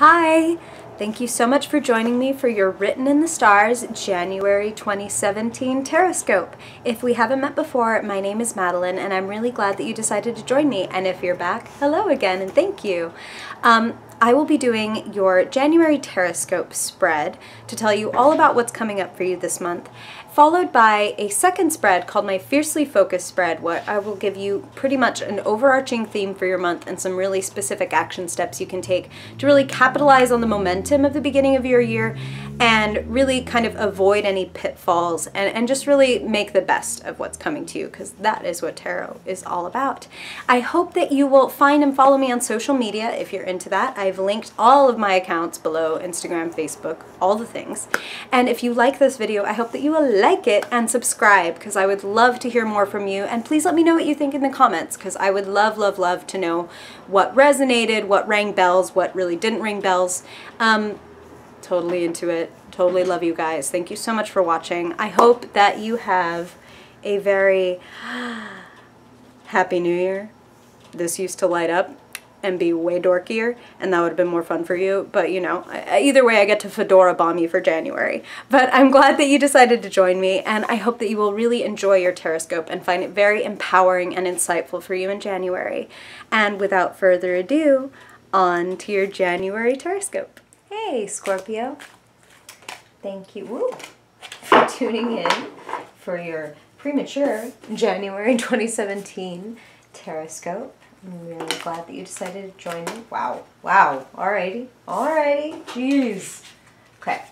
Hi! Thank you so much for joining me for your Written in the Stars January 2017 Horoscope. If we haven't met before, my name is Madeline and I'm really glad that you decided to join me. And if you're back, hello again and thank you. I will be doing your January Horoscope spread to tell you all about what's coming up for you this month, followed by a second spread called my Fiercely Focused spread, where I will give you pretty much an overarching theme for your month and some really specific action steps you can take to really capitalize on the momentum of the beginning of your year and really kind of avoid any pitfalls and just really make the best of what's coming to you, because that is what tarot is all about. I hope that you will find and follow me on social media if you're into that. I've linked all of my accounts below: Instagram, Facebook, all the things. And if you like this video, I hope that you will like it and subscribe, because I would love to hear more from you. And please let me know what you think in the comments, because I would love, love, love to know what resonated, what rang bells, what really didn't ring bells. Totally into it. Totally love you guys. Thank you so much for watching. I hope that you have a very happy new year. This used to light up and be way dorkier, and that would have been more fun for you. But you know, either way, I get to fedora bomb you for January. But I'm glad that you decided to join me, and I hope that you will really enjoy your Horoscope and find it very empowering and insightful for you in January. And without further ado, on to your January Horoscope. Hey, Scorpio. Thank you for tuning in for your premature January 2017 Horoscope. I'm really glad that you decided to join me. Wow. Wow. Alrighty. Alrighty. Jeez. Okay.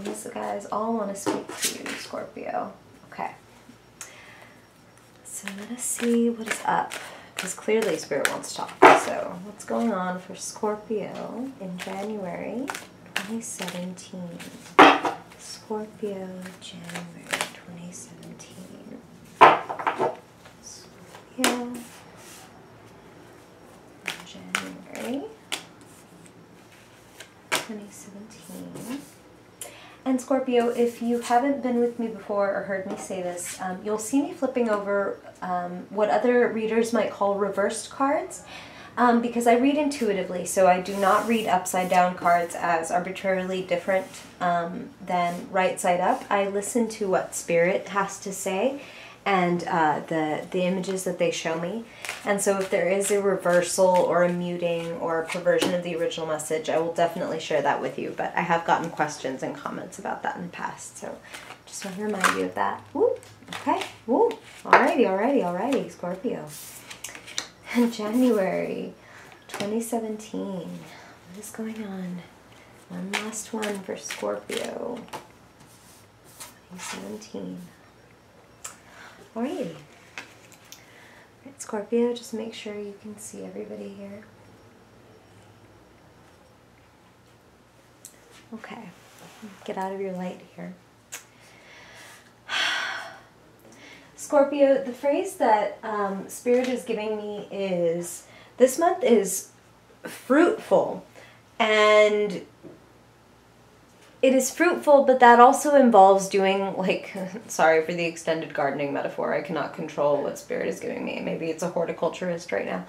These guys all want to speak to you, Scorpio. Okay. So let us see what is up, because clearly Spirit wants to talk. So what's going on for Scorpio in January 2017? Scorpio, January 2017. Scorpio, January 2017. And Scorpio, if you haven't been with me before or heard me say this, you'll see me flipping over what other readers might call reversed cards, because I read intuitively, so I do not read upside down cards as arbitrarily different than right side up. I listen to what Spirit has to say and the images that they show me. And so if there is a reversal or a muting or a perversion of the original message, I will definitely share that with you. But I have gotten questions and comments about that in the past, so just want to remind you of that. Woo. Okay. Woo. Alrighty, alrighty, alrighty, Scorpio. January 2017. What is going on? One last one for Scorpio. 2017. Alrighty. Alright, Scorpio, just make sure you can see everybody here. Okay. Get out of your light here. Scorpio, the phrase that Spirit is giving me is, this month is fruitful, and it is fruitful, but that also involves doing, like, sorry for the extended gardening metaphor, I cannot control what Spirit is giving me, maybe it's a horticulturist right now,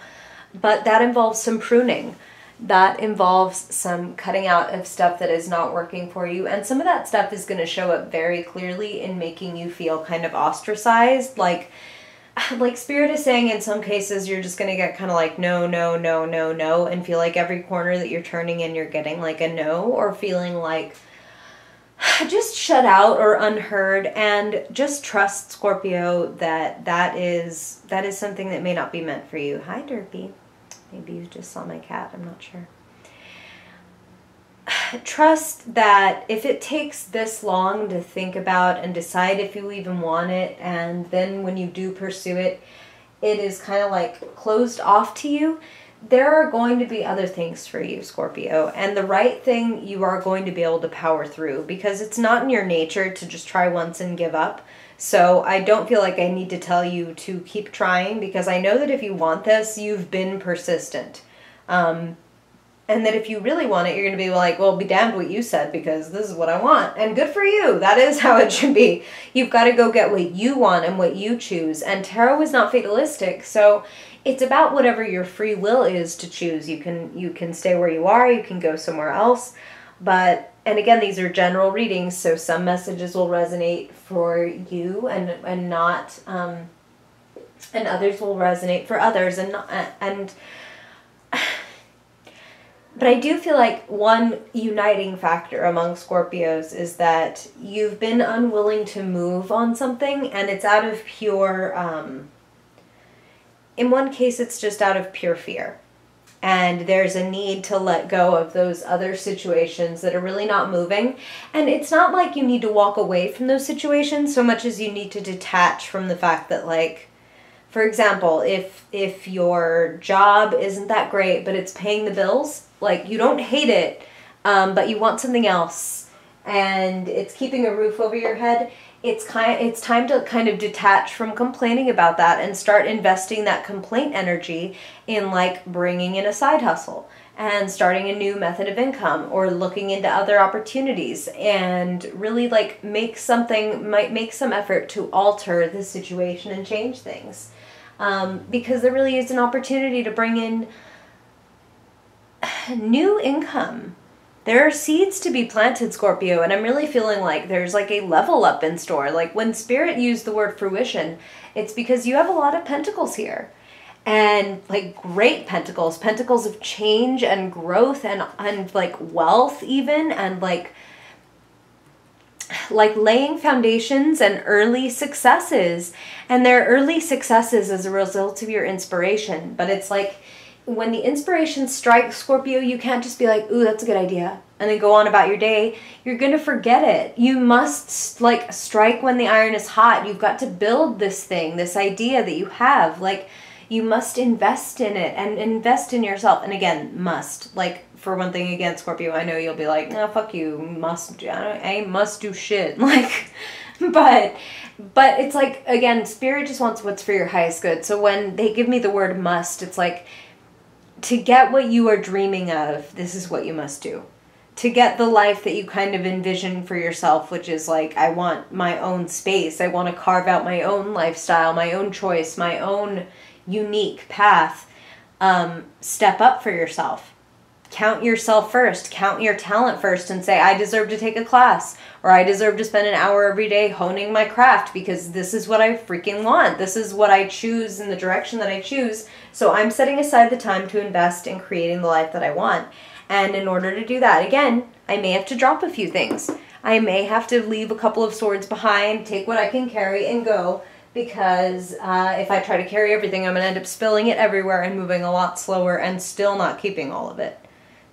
but that involves some pruning. That involves some cutting out of stuff that is not working for you. And some of that stuff is going to show up very clearly in making you feel kind of ostracized. Like Spirit is saying in some cases you're just going to get kind of like no, no, no, no, no, and feel like every corner that you're turning in you're getting like a no, or feeling like just shut out or unheard. And just trust, Scorpio, that is something that may not be meant for you. Hi, Derpy. Maybe you just saw my cat, I'm not sure. Trust that if it takes this long to think about and decide if you even want it, and then when you do pursue it, it is kind of like closed off to you, there are going to be other things for you, Scorpio. And the right thing you are going to be able to power through, because it's not in your nature to just try once and give up. So I don't feel like I need to tell you to keep trying, because I know that if you want this, you've been persistent. And that if you really want it, you're going to be like, well, be damned what you said, because this is what I want. And good for you. That is how it should be. You've got to go get what you want and what you choose. And tarot is not fatalistic. So it's about whatever your free will is to choose. You can stay where you are, you can go somewhere else. But, and again, these are general readings, so some messages will resonate for you and not, and others will resonate for others, but I do feel like one uniting factor among Scorpios is that you've been unwilling to move on something, and it's out of pure, in one case it's just out of pure fear. And there's a need to let go of those other situations that are really not moving. And it's not like you need to walk away from those situations so much as you need to detach from the fact that, like, for example, if your job isn't that great, but it's paying the bills, like, you don't hate it, but you want something else, and it's keeping a roof over your head, it's time to kind of detach from complaining about that and start investing that complaint energy in, like, bringing in a side hustle and starting a new method of income, or looking into other opportunities, and really, like, make some effort to alter the situation and change things. Because there really is an opportunity to bring in new income. There are seeds to be planted, Scorpio, and I'm really feeling like there's like a level up in store. Like, when Spirit used the word fruition, it's because you have a lot of pentacles here. And, like, great pentacles. Pentacles of change and growth and like wealth even, and like laying foundations and early successes. And they're early successes as a result of your inspiration. But it's like, when the inspiration strikes, Scorpio, you can't just be like, ooh, that's a good idea, and then go on about your day. You're going to forget it. You must, like, strike when the iron is hot. You've got to build this thing, this idea that you have. Like, you must invest in it and invest in yourself. And again, must. Like, for one thing, again, Scorpio, I know you'll be like, no, fuck you, must. I ain't must do shit. Like, but it's like, again, Spirit just wants what's for your highest good. So when they give me the word must, it's like, to get what you are dreaming of, this is what you must do. To get the life that you kind of envision for yourself, which is like, I want my own space. I want to carve out my own lifestyle, my own choice, my own unique path. Step up for yourself. Count yourself first. Count your talent first and say, I deserve to take a class, or I deserve to spend an hour every day honing my craft because this is what I freaking want. This is what I choose in the direction that I choose. So I'm setting aside the time to invest in creating the life that I want. And in order to do that, again, I may have to drop a few things. I may have to leave a couple of swords behind, take what I can carry and go, because if I try to carry everything, I'm going to end up spilling it everywhere and moving a lot slower and still not keeping all of it.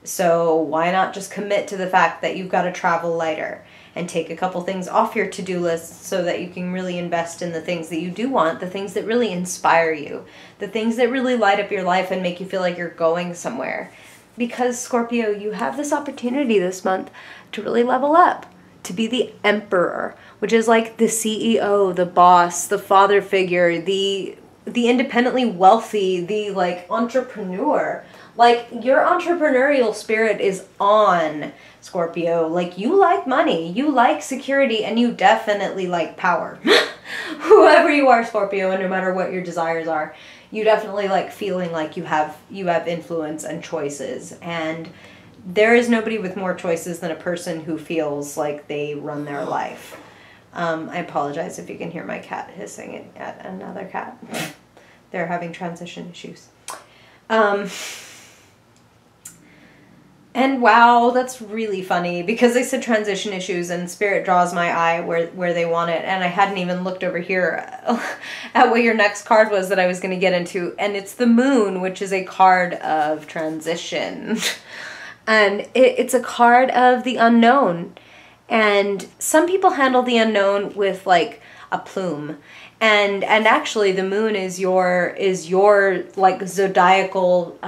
So why not just commit to the fact that you've got to travel lighter and take a couple things off your to-do list so that you can really invest in the things that you do want, the things that really inspire you, the things that really light up your life and make you feel like you're going somewhere. Because, Scorpio, you have this opportunity this month to really level up, to be the emperor, which is like the CEO, the boss, the father figure, the independently wealthy, the, like, entrepreneur. Like, your entrepreneurial spirit is on, Scorpio. Like, you like money, you like security, and you definitely like power. Whoever you are, Scorpio, and no matter what your desires are, you definitely like feeling like you have influence and choices. And there is nobody with more choices than a person who feels like they run their life. I apologize if you can hear my cat hissing at another cat. They're having transition issues. And wow, that's really funny because they said transition issues and Spirit draws my eye where they want it. And I hadn't even looked over here at what your next card was that I was going to get into. And it's the Moon, which is a card of transition. And it's a card of the unknown. And some people handle the unknown with like a plume. And actually the Moon is your like zodiacal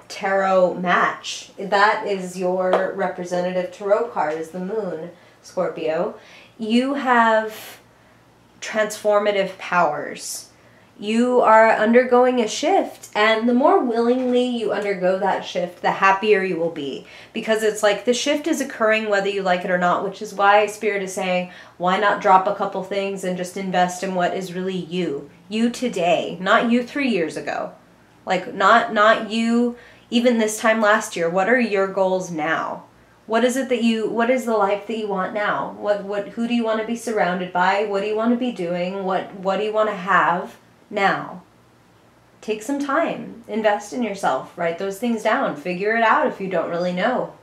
tarot match. That is your representative tarot card, is the Moon, Scorpio. You have transformative powers. You are undergoing a shift, and the more willingly you undergo that shift, the happier you will be. Because it's like the shift is occurring whether you like it or not, which is why Spirit is saying, why not drop a couple things and just invest in what is really you. You today, not you 3 years ago. Like, not you, even this time last year. What are your goals now? What is it that what is the life that you want now? Who do you want to be surrounded by? What do you want to be doing? What do you want to have now? Take some time. Invest in yourself. Write those things down. Figure it out if you don't really know.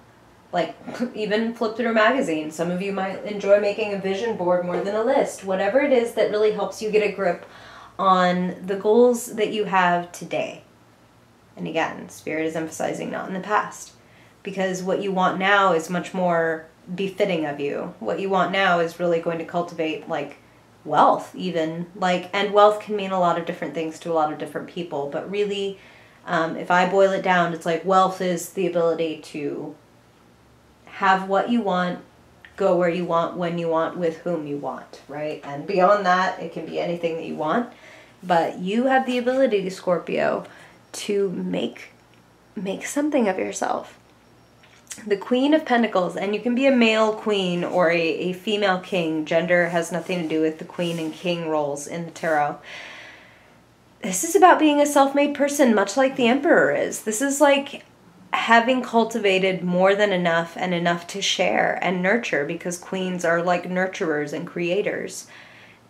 Like, even flip through a magazine. Some of you might enjoy making a vision board more than a list. Whatever it is that really helps you get a grip on the goals that you have today. And again, Spirit is emphasizing not in the past. Because what you want now is much more befitting of you. What you want now is really going to cultivate, like, wealth even. Like, and wealth can mean a lot of different things to a lot of different people. But really, if I boil it down, it's like wealth is the ability to have what you want, go where you want, when you want, with whom you want, right? And beyond that, it can be anything that you want. But you have the ability, Scorpio, to make something of yourself. The Queen of Pentacles, and you can be a male queen or a female king. Gender has nothing to do with the queen and king roles in the tarot. This is about being a self-made person, much like the Emperor is. This is like having cultivated more than enough and enough to share and nurture, because queens are like nurturers and creators.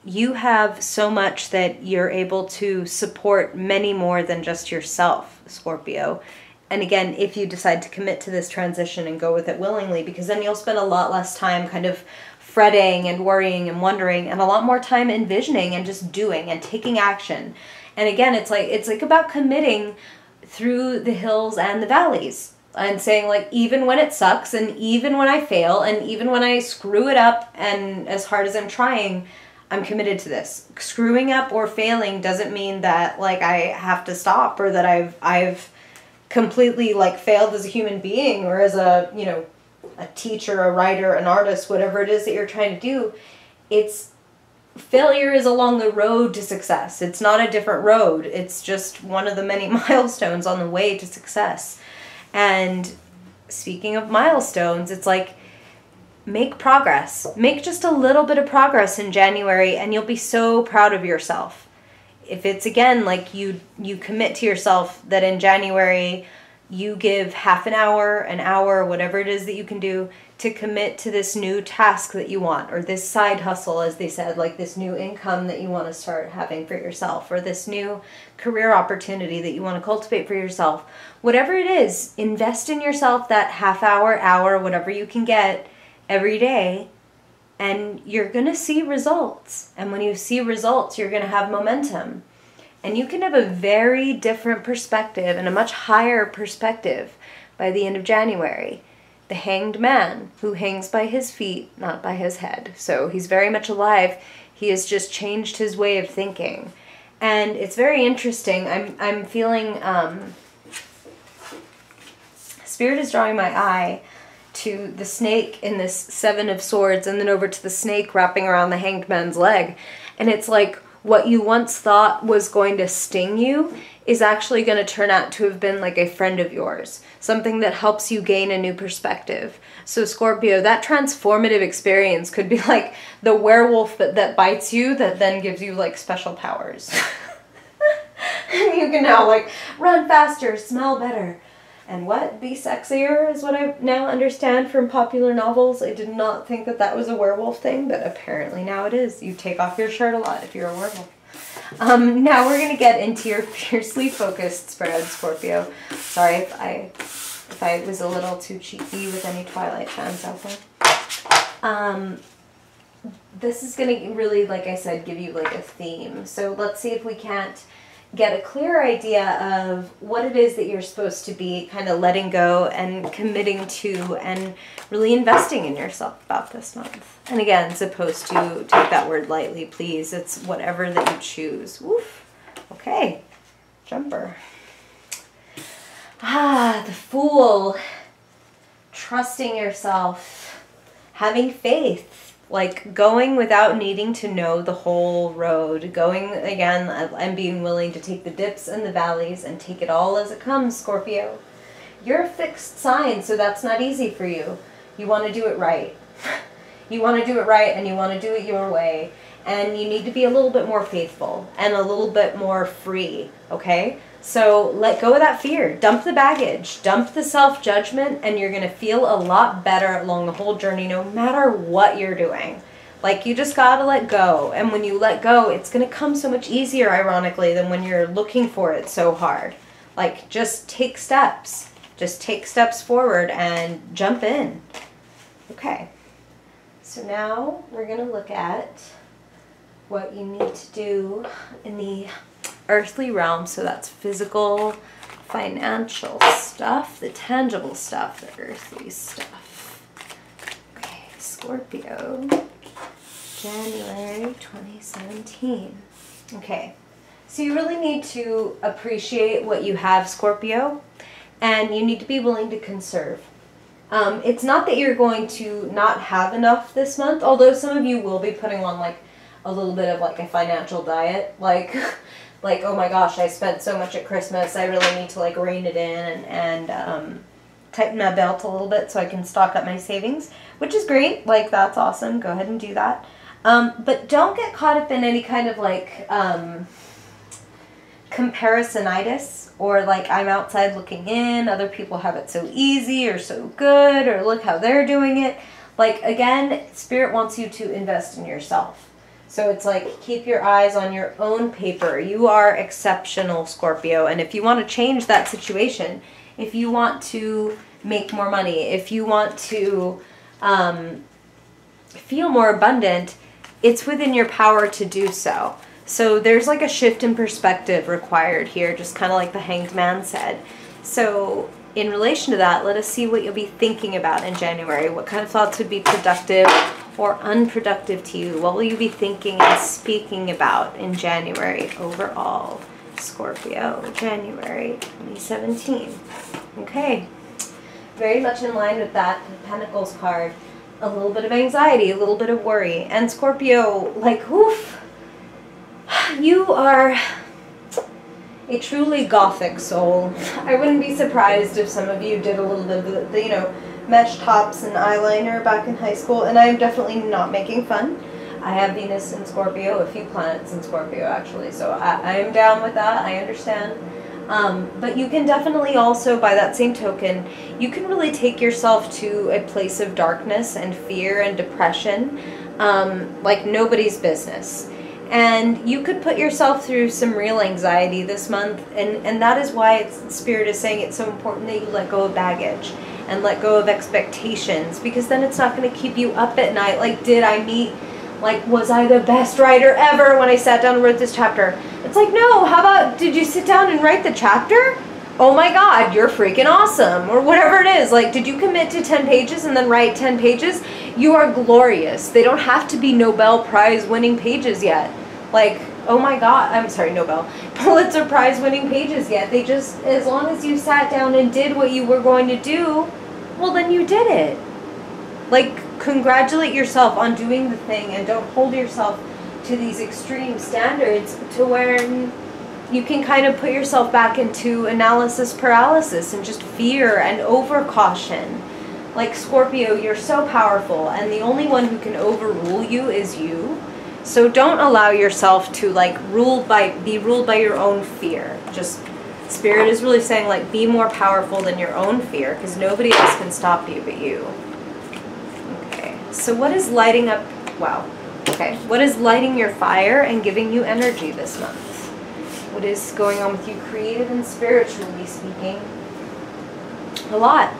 You have so much that you're able to support many more than just yourself, Scorpio. And again, if you decide to commit to this transition and go with it willingly, because then you'll spend a lot less time kind of fretting and worrying and wondering, and a lot more time envisioning and just doing and taking action. And again, it's like about committing through the hills and the valleys, and saying, like, even when it sucks, and even when I fail, and even when I screw it up, and as hard as I'm trying, I'm committed to this. Screwing up or failing doesn't mean that, like, I have to stop, or that I've completely, like, failed as a human being, or as a, you know, a teacher, a writer, an artist, whatever it is that you're trying to do. It's failure is along the road to success. It's not a different road. It's just one of the many milestones on the way to success. And speaking of milestones, it's like, make progress. Make just a little bit of progress in January, and you'll be so proud of yourself. If it's, again, like you commit to yourself that in January you give half an hour, whatever it is that you can do to commit to this new task that you want, or this side hustle, as they said, like this new income that you want to start having for yourself, or this new career opportunity that you want to cultivate for yourself. Whatever it is, invest in yourself that half hour, whatever you can get every day, and you're going to see results. And when you see results, you're going to have momentum. And you can have a very different perspective, and a much higher perspective, by the end of January. The Hanged Man, who hangs by his feet, not by his head. So he's very much alive. He has just changed his way of thinking. And it's very interesting. I'm feeling, Spirit is drawing my eye to the snake in this Seven of Swords, and then over to the snake wrapping around the Hanged Man's leg. And it's like, what you once thought was going to sting you is actually going to turn out to have been like a friend of yours. Something that helps you gain a new perspective. So Scorpio, that transformative experience could be like the werewolf that bites you, that then gives you like special powers. And you can now like run faster, smell better. And what? Be sexier is what I now understand from popular novels. I did not think that that was a werewolf thing, but apparently now it is. You take off your shirt a lot if you're a werewolf. Now we're going to get into your fiercely focused spread, Scorpio. Sorry if I was a little too cheeky with any Twilight fans out there. This is going to really, like I said, give you like a theme. So let's see if we can't get a clear idea of what it is that you're supposed to be kind of letting go and committing to, and really investing in yourself about this month. And again, supposed to take that word lightly, please. It's whatever that you choose. Woof. Okay. Jumper. The Fool. Trusting yourself. Having faith. Like going without needing to know the whole road. Going, again, and being willing to take the dips and the valleys and take it all as it comes, Scorpio. You're a fixed sign, so that's not easy for you. You want to do it right. You want to do it right, and you want to do it your way. And you need to be a little bit more faithful and a little bit more free, okay? So let go of that fear. Dump the baggage. Dump the self-judgment, and you're going to feel a lot better along the whole journey, no matter what you're doing. Like, you just got to let go. And when you let go, it's going to come so much easier, ironically, than when you're looking for it so hard. Like, just take steps. Just take steps forward and jump in. Okay. So now we're going to look at what you need to do in the earthly realm. So that's physical, financial stuff, the tangible stuff, the earthly stuff. Okay, Scorpio, January 2017. Okay, so you really need to appreciate what you have, Scorpio, and you need to be willing to conserve. It's not that you're going to not have enough this month, although some of you will be putting on like a little bit of like a financial diet, like oh my gosh, I spent so much at Christmas, I really need to like rein it in and tighten my belt a little bit so I can stock up my savings, which is great. Like, that's awesome. Go ahead and do that. But don't get caught up in any kind of like comparisonitis, or like I'm outside looking in, other people have it so easy or so good, or look how they're doing it. Like, again, Spirit wants you to invest in yourself. So it's like, keep your eyes on your own paper. You are exceptional, Scorpio. And if you want to change that situation, if you want to make more money, if you want to feel more abundant, it's within your power to do so. So there's like a shift in perspective required here, just kind of like the Hanged Man said. So in relation to that, let us see what you'll be thinking about in January. What kind of thoughts would be productive or unproductive to you? What will you be thinking and speaking about in January overall? Scorpio, January 2017. Okay, very much in line with that Pentacles card. A little bit of anxiety, a little bit of worry. And Scorpio, like, oof, you are a truly gothic soul. I wouldn't be surprised if some of you did a little bit of the, you know, mesh tops and eyeliner back in high school, and I'm definitely not making fun. I have Venus in Scorpio, a few planets in Scorpio actually, so I am down with that. I understand. But you can definitely also, by that same token, you can really take yourself to a place of darkness and fear and depression, like nobody's business. And you could put yourself through some real anxiety this month, and that is why Spirit is saying it's so important that you let go of baggage and let go of expectations, because then it's not going to keep you up at night. Like, did I meet, like, was I the best writer ever when I sat down and wrote this chapter? It's like, no, how about, did you sit down and write the chapter? Oh my God, you're freaking awesome, or whatever it is. Like, did you commit to 10 pages and then write 10 pages? You are glorious. They don't have to be Nobel Prize winning pages yet. Like, oh my God, I'm sorry, Nobel, Pulitzer Prize winning pages yet. They just, as long as you sat down and did what you were going to do, well, then you did it. Like, congratulate yourself on doing the thing, and don't hold yourself to these extreme standards to where you can kind of put yourself back into analysis paralysis and just fear and over caution. Like, Scorpio, you're so powerful, and the only one who can overrule you is you. So don't allow yourself to like be ruled by your own fear. Just, Spirit is really saying, like, be more powerful than your own fear, because nobody else can stop you but you. Okay, so what is lighting up, wow, okay, what is lighting your fire and giving you energy this month? What is going on with you creative and spiritually speaking? A lot.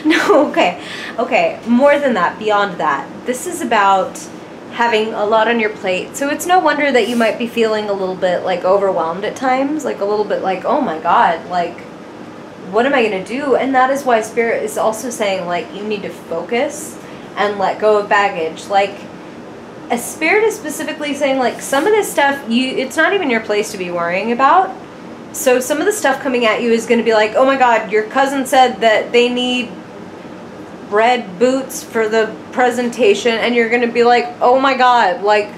No, okay, more than that, beyond that. This is about having a lot on your plate. So it's no wonder that you might be feeling a little bit like overwhelmed at times, like a little bit like, oh my God, like, what am I going to do? And that is why Spirit is also saying, like, you need to focus and let go of baggage. Like, a Spirit is specifically saying, like, some of this stuff, it's not even your place to be worrying about. So some of the stuff coming at you is going to be like, oh my God, your cousin said that they need red boots for the presentation, and you're going to be like, oh my God, like,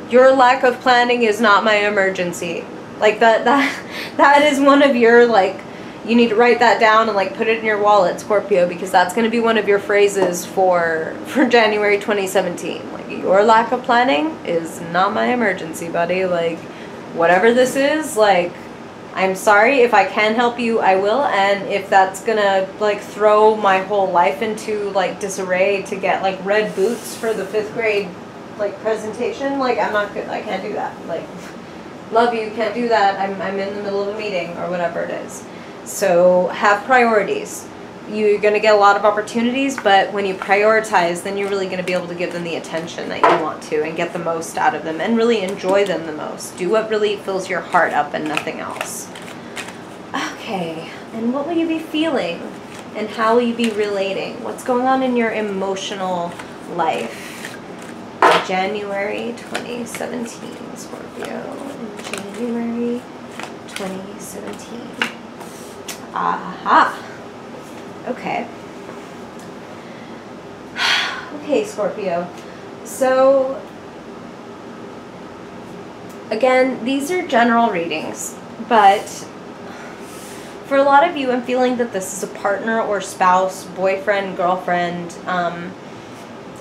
your lack of planning is not my emergency. Like, that is one of your, like, you need to write that down and like put it in your wallet, Scorpio, because that's going to be one of your phrases for January 2017. Like, your lack of planning is not my emergency, buddy. Like, whatever this is, like, I'm sorry. If I can help you, I will. And if that's gonna like throw my whole life into like disarray to get like red boots for the 5th grade like presentation, like I'm not good. I can't do that. Like, love you, can't do that. I'm in the middle of a meeting or whatever it is. So have priorities. You're going to get a lot of opportunities, but when you prioritize, then you're really going to be able to give them the attention that you want to and get the most out of them and really enjoy them the most. Do what really fills your heart up and nothing else. Okay, and what will you be feeling and how will you be relating? What's going on in your emotional life? January 2017, Scorpio. January 2017. Aha. Okay. Okay, Scorpio. So, again, these are general readings, but for a lot of you, I'm feeling that this is a partner or spouse, boyfriend, girlfriend.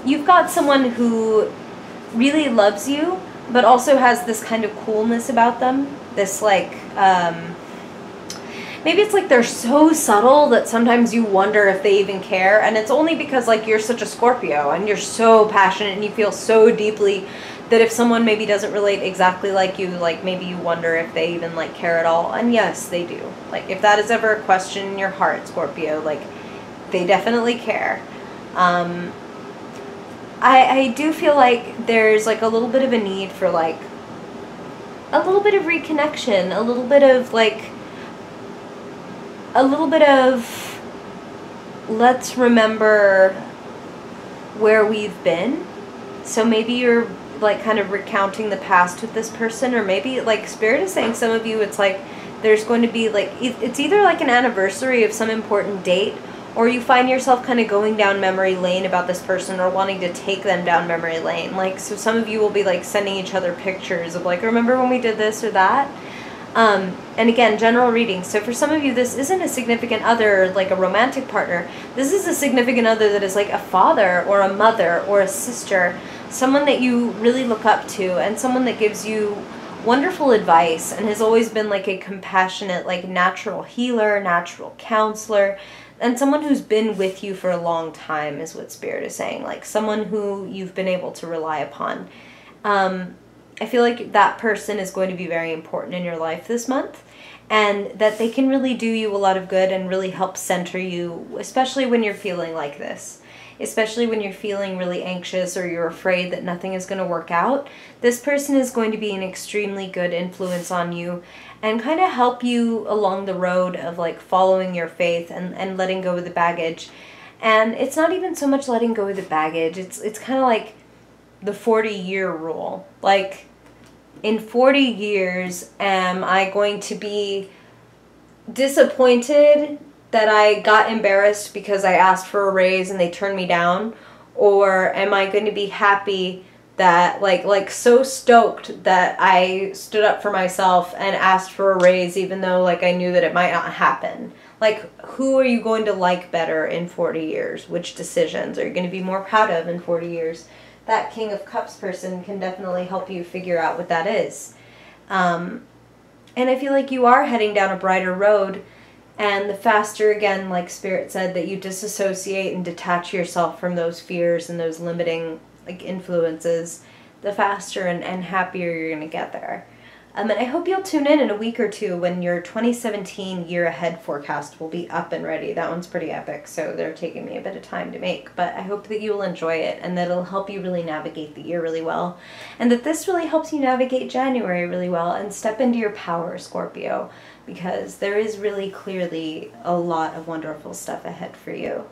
You've got someone who really loves you, but also has this kind of coolness about them. This, like, maybe it's like they're so subtle that sometimes you wonder if they even care, and it's only because like you're such a Scorpio and you're so passionate and you feel so deeply that if someone maybe doesn't relate exactly like you, like maybe you wonder if they even like care at all. And yes, they do. Like if that is ever a question in your heart, Scorpio, like they definitely care. I do feel like there's like a little bit of a need for like a little bit of reconnection, a little bit of like let's remember where we've been. So maybe you're like kind of recounting the past with this person, or maybe like Spirit is saying some of you it's like there's going to be like it's either like an anniversary of some important date, or you find yourself kind of going down memory lane about this person or wanting to take them down memory lane. Like, so some of you will be like sending each other pictures of like, remember when we did this or that? And again, general reading. So for some of you, this isn't a significant other, like a romantic partner. This is a significant other that is like a father or a mother or a sister, someone that you really look up to and someone that gives you wonderful advice and has always been like a compassionate, like natural healer, natural counselor, and someone who's been with you for a long time is what Spirit is saying. Like someone who you've been able to rely upon. I feel like that person is going to be very important in your life this month, and that they can really do you a lot of good and really help center you, especially when you're feeling like this. Especially when you're feeling really anxious or you're afraid that nothing is going to work out. This person is going to be an extremely good influence on you and kind of help you along the road of like following your faith and letting go of the baggage. And it's not even so much letting go of the baggage. It's kind of like the 40-year rule. Like, in 40 years, am I going to be disappointed that I got embarrassed because I asked for a raise and they turned me down? Or am I going to be happy that, like so stoked that I stood up for myself and asked for a raise even though, like, I knew that it might not happen? Like, who are you going to like better in 40 years? Which decisions are you going to be more proud of in 40 years? That King of Cups person can definitely help you figure out what that is. And I feel like you are heading down a brighter road, and the faster, again, like Spirit said, that you disassociate and detach yourself from those fears and those limiting like influences, the faster and happier you're going to get there. And I hope you'll tune in a week or two when your 2017 year ahead forecast will be up and ready. That one's pretty epic, so they're taking me a bit of time to make. But I hope that you will enjoy it and that it'll help you really navigate the year really well. And that this really helps you navigate January really well and step into your power, Scorpio, because there is really clearly a lot of wonderful stuff ahead for you.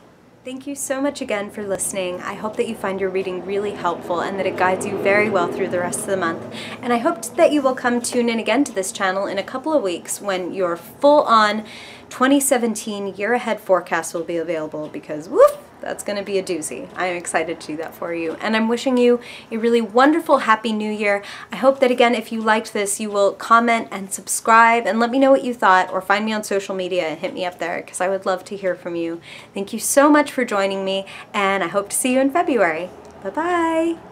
Thank you so much again for listening. I hope that you find your reading really helpful and that it guides you very well through the rest of the month. And I hope that you will come tune in again to this channel in a couple of weeks when your full-on 2017 year ahead forecast will be available, because woof, that's going to be a doozy. I'm excited to do that for you. And I'm wishing you a really wonderful, happy new year. I hope that, again, if you liked this, you will comment and subscribe and let me know what you thought, or find me on social media and hit me up there, because I would love to hear from you. Thank you so much for joining me, and I hope to see you in February. Bye-bye.